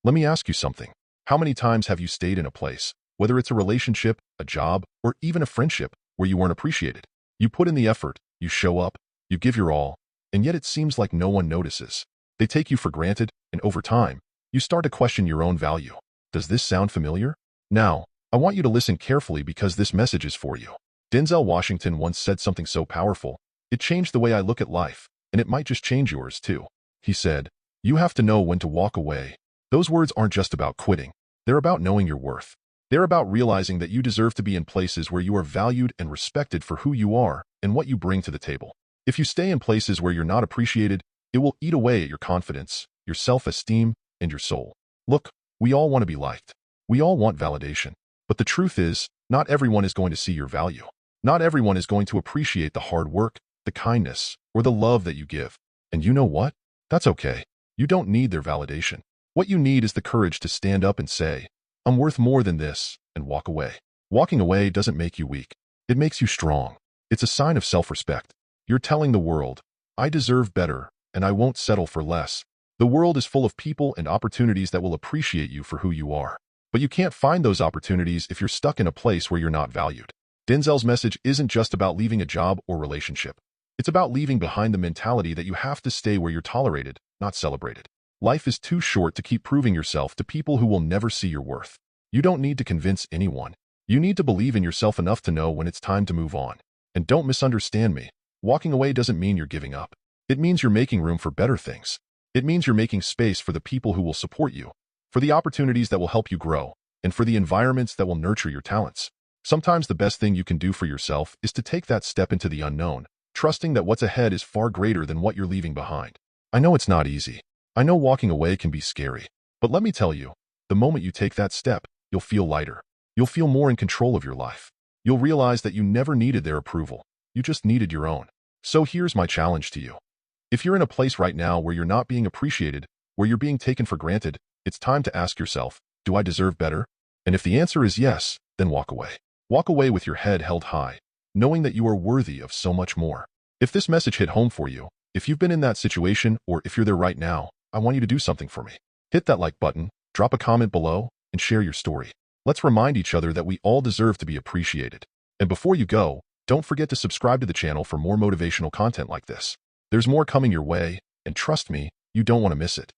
Let me ask you something. How many times have you stayed in a place, whether it's a relationship, a job, or even a friendship, where you weren't appreciated? You put in the effort, you show up, you give your all, and yet it seems like no one notices. They take you for granted, and over time, you start to question your own value. Does this sound familiar? Now, I want you to listen carefully because this message is for you. Denzel Washington once said something so powerful, it changed the way I look at life, and it might just change yours too. He said, "You have to know when to walk away." Those words aren't just about quitting. They're about knowing your worth. They're about realizing that you deserve to be in places where you are valued and respected for who you are and what you bring to the table. If you stay in places where you're not appreciated, it will eat away at your confidence, your self-esteem, and your soul. Look, we all want to be liked. We all want validation. But the truth is, not everyone is going to see your value. Not everyone is going to appreciate the hard work, the kindness, or the love that you give. And you know what? That's okay. You don't need their validation. What you need is the courage to stand up and say, "I'm worth more than this," and walk away. Walking away doesn't make you weak. It makes you strong. It's a sign of self-respect. You're telling the world, "I deserve better, and I won't settle for less." The world is full of people and opportunities that will appreciate you for who you are. But you can't find those opportunities if you're stuck in a place where you're not valued. Denzel's message isn't just about leaving a job or relationship. It's about leaving behind the mentality that you have to stay where you're tolerated, not celebrated. Life is too short to keep proving yourself to people who will never see your worth. You don't need to convince anyone. You need to believe in yourself enough to know when it's time to move on. And don't misunderstand me. Walking away doesn't mean you're giving up. It means you're making room for better things. It means you're making space for the people who will support you, for the opportunities that will help you grow, and for the environments that will nurture your talents. Sometimes the best thing you can do for yourself is to take that step into the unknown, trusting that what's ahead is far greater than what you're leaving behind. I know it's not easy. I know walking away can be scary. But let me tell you, the moment you take that step, you'll feel lighter. You'll feel more in control of your life. You'll realize that you never needed their approval. You just needed your own. So here's my challenge to you. If you're in a place right now where you're not being appreciated, where you're being taken for granted, it's time to ask yourself, do I deserve better? And if the answer is yes, then walk away. Walk away with your head held high, knowing that you are worthy of so much more. If this message hit home for you, if you've been in that situation, or if you're there right now, I want you to do something for me. Hit that like button, drop a comment below, and share your story. Let's remind each other that we all deserve to be appreciated. And before you go, don't forget to subscribe to the channel for more motivational content like this. There's more coming your way, and trust me, you don't want to miss it.